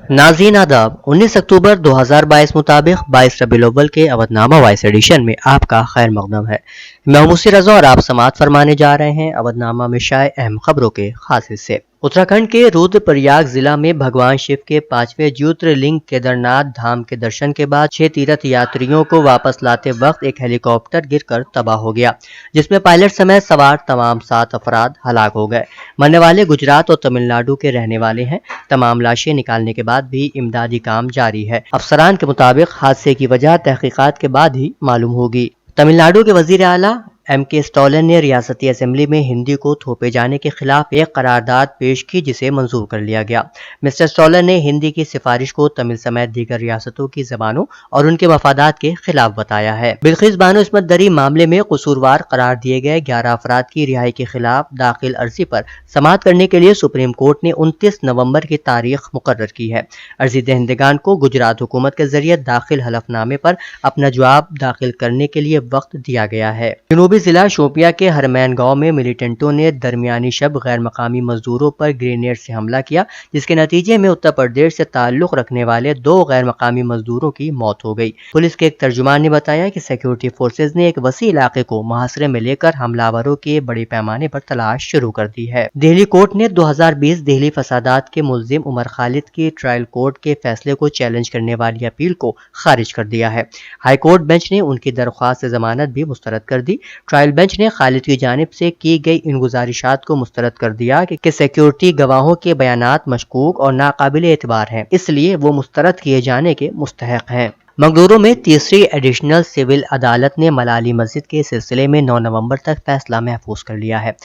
नाज़रीन आदाब 19 अक्टूबर 2022 मुताबिक 22 रबीउल अव्वल के अवधनामा वॉइस एडिशन में आपका खैर मकदम है। मैं हूं मुस्सी रज़ा और आप समाअत फरमाने जा रहे हैं अवधनामा में शाये अहम खबरों के खास हिस्से। उत्तराखंड के रुद्रप्रयाग जिला में भगवान शिव के 5वें ज्योतिर्लिंग केदारनाथ धाम के दर्शन के बाद 6 तीर्थ यात्रियों को वापस लाते वक्त एक हेलीकॉप्टर गिरकर तबाह हो गया, जिसमें पायलट समेत सवार तमाम 7 अफराद हलाक हो गए। मरने वाले गुजरात और तमिलनाडु के रहने वाले हैं। तमाम लाशें निकालने के बाद भी इमदादी काम जारी है। अफसरान के मुताबिक हादसे की वजह तहकीकात के बाद ही मालूम होगी। तमिलनाडु के वजीर आला M.K. स्टॉलन ने रियासती असेंबली में हिंदी को थोपे जाने के खिलाफ एक करारदाद पेश की, जिसे मंजूर कर लिया गया। मिस्टर स्टॉलन ने हिंदी की सिफारिश को तमिल समेत दीगर रियासतों की जबानों और उनके मफादात के खिलाफ बताया है। बिल्किस बानो इस्मत दरी मामले में कसूरवार करार दिए गए 11 अफराद की रिहाई के खिलाफ दाखिल अर्जी पर समाअत करने के लिए सुप्रीम कोर्ट ने 29 नवंबर की तारीख मुकर्रर की है। अर्जी दहिंदगान को गुजरात हुकूमत के जरिए दाखिल हलफनामे पर अपना जवाब दाखिल करने के लिए वक्त दिया गया है। जनूबी जिला शोपिया के हरमैन गांव में मिलिटेंटों ने दरमियानी शब गैर मकामी मजदूरों पर ग्रेनेड से हमला किया, जिसके नतीजे में उत्तर प्रदेश से ताल्लुक रखने वाले 2 गैर मकामी मजदूरों की मौत हो गई। पुलिस के एक तर्जुमान ने बताया कि सिक्योरिटी फोर्सेज ने एक वसी इलाके को मुहासरे में लेकर हमलावरों के बड़े पैमाने पर तलाश शुरू कर दी है। दिल्ली कोर्ट ने 2020 दिल्ली फसादात के मुल्जिम उमर खालिद की ट्रायल कोर्ट के फैसले को चैलेंज करने वाली अपील को खारिज कर दिया है। हाई कोर्ट बेंच ने उनकी दरख्वास्त से जमानत भी मुस्तरद कर दी। ट्रायल बेंच ने खालिद की जानिब से की गई इन गुजारिशात को मुस्तरद कर दिया कि सिक्योरिटी गवाहों के बयानात मशकूक और नाकाबिल एतबार हैं, इसलिए वो मुस्तरद किए जाने के मुस्तहक हैं। मंगलुरु में तीसरी एडिशनल सिविल अदालत ने मलाली मस्जिद के सिलसिले में 9 नवंबर तक फैसला महफूज कर लिया है।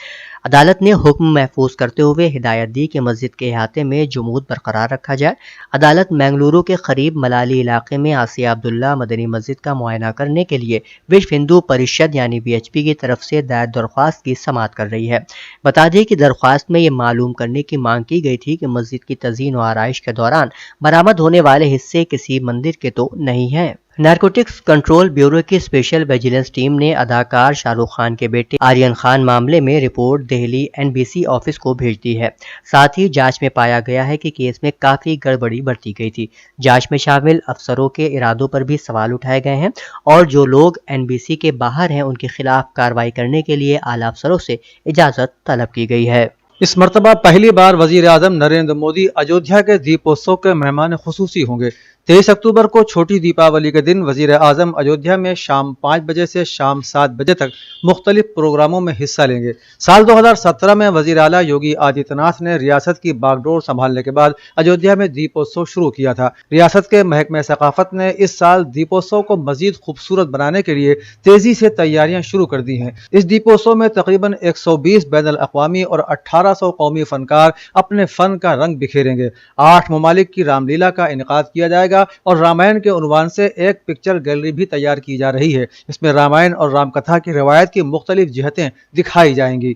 अदालत ने हुक्म महफूज करते हुए हिदायत दी कि मस्जिद के अहाते में जुमूद बरकरार रखा जाए। अदालत मंगलुरु के करीब मलाली इलाके में आसिया अब्दुल्ला मदनी मस्जिद का मुआयना करने के लिए विश्व हिंदू परिषद यानी VHP की तरफ से दायर दरख्वास्त की समाअत कर रही है। बता दें कि दरख्वास्त में ये मालूम करने की मांग की गई थी कि मस्जिद की तज़ीन और आराइश के दौरान बरामद होने वाले हिस्से किसी मंदिर के तो नहीं है। नारकोटिक्स कंट्रोल ब्यूरो की स्पेशल विजिलेंस टीम ने अदाकार शाहरुख खान के बेटे आर्यन खान मामले में रिपोर्ट दिल्ली NBC ऑफिस को भेज दी है। साथ ही जांच में पाया गया है कि केस में काफी गड़बड़ी बरती गई थी। जांच में शामिल अफसरों के इरादों पर भी सवाल उठाए गए हैं और जो लोग NBC के बाहर हैं उनके खिलाफ कार्रवाई करने के लिए आला अफसरों से इजाजत तलब की गई है। इस मरतबा पहली बार वजीर आजम नरेंद्र मोदी अयोध्या के दीपोत्सव के मेहमान खुसूसी होंगे। 23 अक्टूबर को छोटी दीपावली के दिन वजीर आजम अयोध्या में शाम 5 बजे से शाम 7 बजे तक मुख्तलिफ प्रोग्रामों में हिस्सा लेंगे। साल 2017 में वजीर आला योगी आदित्यनाथ ने रियासत की बागडोर संभालने के बाद अयोध्या में दीपोत्सव शुरू किया था। रियासत के महकमे सकाफत ने इस साल दीपोत्सव को मजीद खूबसूरत बनाने के लिए तेजी से तैयारियां शुरू कर दी हैं। इस दीपोत्सव में तकरीबन 120 बैनुल अक़वामी और 1800 कौमी फनकार अपने फन का रंग बिखेरेंगे। 8 ममालिक की रामलीला का इनेकाद किया जाएगा और रामायण के उन्वान से एक पिक्चर गैलरी भी तैयार की जा रही है। इसमें रामायण और रामकथा की रवायत की मुख्तलिफ जिहतें दिखाई जाएंगी।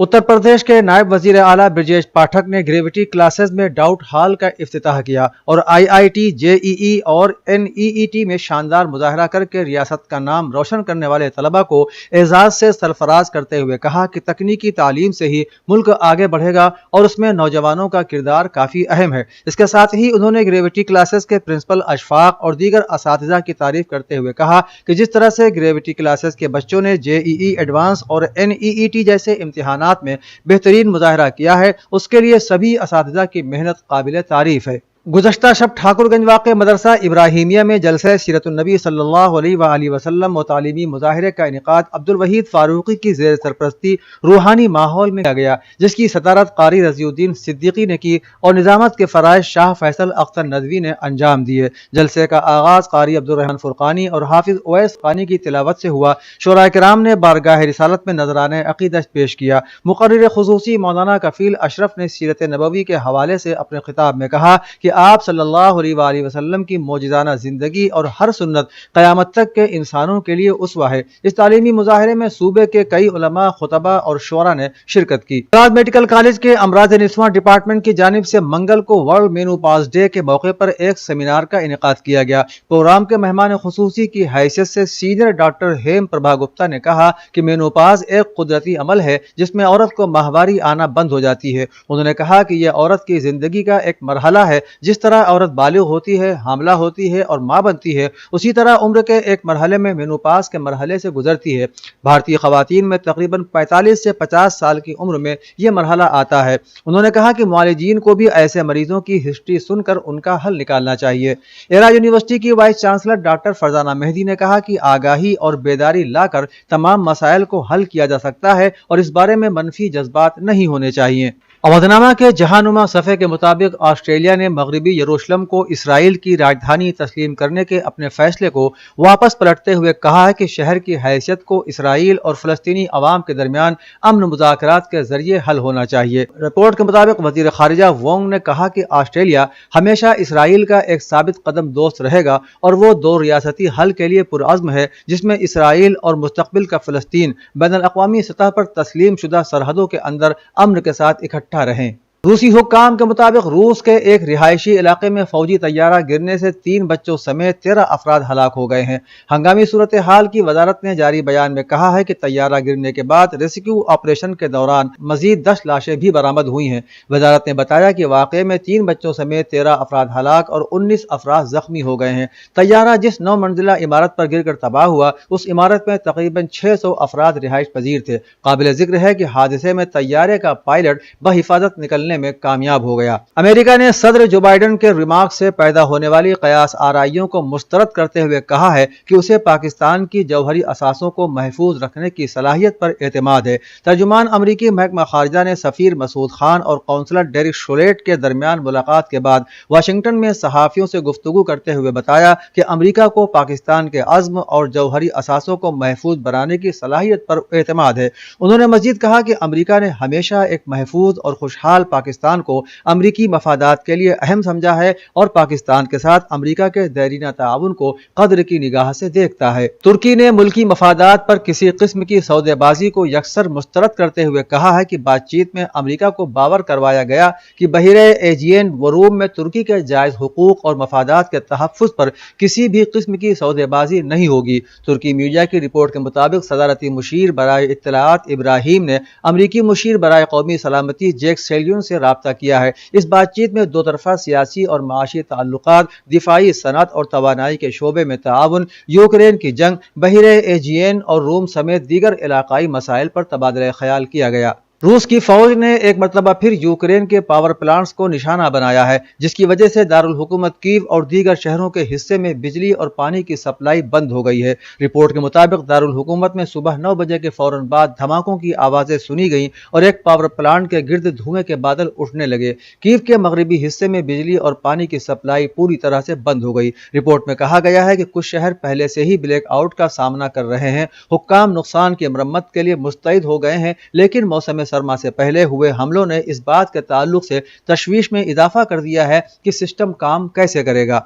उत्तर प्रदेश के नायब वजीर आला ब्रजेश पाठक ने ग्रेविटी क्लासेस में डाउट हॉल का इफ्तिताह किया और IIT, JEE और NEET में शानदार मुजाहरा करके रियासत का नाम रोशन करने वाले तलबा को एजाज से सरफराज करते हुए कहा कि तकनीकी तालीम से ही मुल्क आगे बढ़ेगा और उसमें नौजवानों का किरदार काफ़ी अहम है। इसके साथ ही उन्होंने ग्रेविटी क्लासेस के प्रिंसिपल अशफाक और दीगर असातिज़ा की तारीफ करते हुए कहा कि जिस तरह से ग्रेविटी क्लासेस के बच्चों ने JEE एडवांस और NEET जैसे इम्तिहान में बेहतरीन मुजाहरा किया है, उसके लिए सभी असातिज़ा की मेहनत काबिल तारीफ है। गुज़श्ता शब ठाकुरगंज वाक़े मदरसा इब्राहिमिया में जलसे सीरतुन्नबी सल्लल्लाहु अलैहि वसल्लम व तालीमी मुज़ाहिरे का इनेकाद अब्दुल वहीद फारूकी की ज़ेर सरपरस्ती रूहानी माहौल में किया गया, जिसकी सदारत कारी रज़ीउद्दीन सिद्दीकी ने की और निज़ामत के फ़राइज़ शाह फैसल अख्तर नदवी ने अंजाम दिए। जलसे का आगाज़ कारी अब्दुर्रहमान फुरकानी और हाफिज़ उवैस क़ानी की तिलावत से हुआ। शोराए किराम ने बारगाह रिसालत में नजराने अक़ीदत पेश किया। मुक़र्रिर ख़ुसूसी मौलाना कफ़ील अशरफ ने सीरत नबवी के हवाले से अपने खिताब में कहा कि आप सल्लल्लाहु अलैहि वसल्लम की मौजिज़ाना ज़िंदगी और हर सुन्नत क़यामत तक के इंसानों के लिए उसवा है। इस तालीमी मुज़ाहरे में सूबे के कई उलमा, खुतबा और शुअरा ने शिरकत की। इलाहाबाद मेडिकल कॉलेज के अमराज़ निस्वां डिपार्टमेंट की जानिब से मंगल को वर्ल्ड मेनोपॉज़ डे के मौके पर एक सेमिनार का इनेकाद किया गया। प्रोग्राम के मेहमान खुसूसी की हैसियत से सीनियर डॉक्टर हेम प्रभा गुप्ता ने कहा कि मेनोपॉज़ एक कुदरती अमल है जिसमें औरत को माहवारी आना बंद हो जाती है। उन्होंने कहा कि यह औरत की जिंदगी का एक मरहला है جس طرح عورت بالغ ہوتی ہے، حاملہ ہوتی ہے اور ماں بنتی ہے، اسی طرح عمر کے ایک مرحلے میں مینوپاز کے مرحلے سے گزرتی ہے۔ بھارتی خواتین میں تقریباً 45 سے 50 سال کی عمر میں یہ مرحلہ آتا ہے۔ انہوں نے کہا کہ معالجین کو بھی ایسے مریضوں کی ہسٹری سن کر ان کا حل نکالنا چاہیے۔ ایرا یونیورسٹی کی وائس چانسلر ڈاکٹر فرزانہ مہدی نے کہا کہ آگاہی اور بیداری لا کر تمام مسائل کو حل کیا جا سکتا ہے اور اس بارے میں منفی جذبات نہیں ہونے چاہیے۔ اودھنامہ کے جہانما صفحے کے مطابق آسٹریلیا نے مغربی یروشلم کو اسرائیل کی راجدھانی تسلیم کرنے کے اپنے فیصلے کو واپس پلٹتے ہوئے کہا ہے کہ شہر کی حیثیت کو اسرائیل اور فلسطینی عوام کے درمیان امن مذاکرات کے ذریعے حل ہونا چاہیے۔ رپورٹ کے مطابق وزیر خارجہ وونگ نے کہا کہ آسٹریلیا ہمیشہ اسرائیل کا ایک ثابت قدم دوست رہے گا اور وہ دو ریاستی حل کے لیے پرعزم ہے جس میں اسرائیل اور مستقبل کا فلسطین بین الاقوامی سطح پر تسلیم شدہ سرحدوں کے اندر امن کے ساتھ اکٹھا رہیں۔ روسی حکام کے مطابق روس کے ایک رہائشی علاقے میں فوجی طیارہ گرنے سے 3 بچوں سمیت 13 افراد ہلاک ہو گئے ہیں۔ ہنگامی صورتحال کی وزارت نے جاری بیان میں کہا ہے کہ طیارہ گرنے کے بعد ریسکیو آپریشن کے دوران مزید 10 لاشیں بھی برآمد ہوئی ہیں۔ وزارت نے بتایا کہ واقعے میں 3 بچوں سمیت 13 افراد ہلاک اور 19 افراد زخمی ہو گئے ہیں۔ طیارہ جس 9 منزلہ عمارت پر گر کر تباہ ہوا، اس عمارت میں تقریباً 600 افراد رہائش پذیر تھے۔ قابل ذکر ہے کہ حادثے میں طیارے کا پائلٹ بحفاظت نکلنے میں کامیاب ہو گیا۔ امریکہ نے صدر جو بائیڈن کے ریمارک سے پیدا ہونے والی قیاس آرائیوں کو مسترد کرتے ہوئے کہا ہے کہ اسے پاکستان کی جوہری اثاثوں کو محفوظ رکھنے کی صلاحیت پر اعتماد ہے۔ ترجمان امریکی محکمہ خارجہ نے سفیر مسعود خان اور قونصلر ڈیرک شولیٹ کے درمیان ملاقات کے بعد واشنگٹن میں صحافیوں سے گفتگو کرتے ہوئے بتایا کہ امریکہ کو پاکستان کے عزم اور جوہری اثاثوں کو محفوظ بنانے کی صلاحیت پر اعتماد ہے۔ انہوں نے مزید کہا کہ امریکہ نے ہمیشہ ایک محفوظ اور خوشحال پاکستان کو امریکی مفادات کے لیے اہم سمجھا ہے اور پاکستان کے ساتھ امریکہ کے دیرینہ تعاون کو قدر کی نگاہ سے دیکھتا ہے۔ ترکی نے ملکی مفادات پر کسی قسم کی سودے بازی کو یکسر مسترد کرتے ہوئے کہا ہے کہ بات چیت میں امریکہ کو باور کروایا گیا کہ بحیرہ ایجین و روم میں ترکی کے جائز حقوق اور مفادات کے تحفظ پر کسی بھی قسم کی سودے بازی نہیں ہوگی۔ ترکی میڈیا کی رپورٹ کے مطابق صدارتی مشیر برائے اطلاعات ابراہیم نے امریکی مشیر برائے قومی سلامتی جیک سیلیون سے رابطہ کیا ہے۔ اس بات چیت میں دو طرفہ سیاسی اور معاشی تعلقات، دفاعی صنعت اور توانائی کے شعبے میں تعاون، یوکرین کی جنگ، بحیرہ ایجین اور روم سمیت دیگر علاقائی مسائل پر تبادلہ خیال کیا گیا۔ روس کی فوج نے ایک مرتبہ پھر یوکرین کے پاور پلانٹس کو نشانہ بنایا ہے، جس کی وجہ سے دارالحکومت کیو اور دیگر شہروں کے حصے میں بجلی اور پانی کی سپلائی بند ہو گئی ہے۔ رپورٹ کے مطابق دارالحکومت میں صبح 9 بجے کے فوراً بعد دھماکوں کی آوازیں سنی گئیں اور ایک پاور پلانٹ کے گرد دھوئیں کے بادل اٹھنے لگے۔ کیو کے مغربی حصے میں بجلی اور پانی کی سپلائی پوری طرح سے بند ہو گئی۔ رپورٹ میں کہا گیا ہے کہ کچھ شہر پہلے سے ہی بلیک آؤٹ کا سامنا کر رہے ہیں۔ حکام نقصان کی مرمت کے لیے مستعد ہو گئے ہیں، لیکن موسم سرما سے پہلے ہوئے حملوں نے اس بات کے تعلق سے تشویش میں اضافہ کر دیا ہے کہ سسٹم کام کیسے کرے گا۔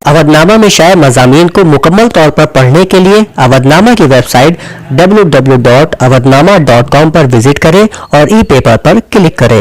اودھنامہ میں شائع مضامین کو مکمل طور پر پڑھنے کے لیے اودھنامہ کی ویب سائٹ www.avodhnama.com پر وزٹ کریں اور ای پیپر پر کلک کریں۔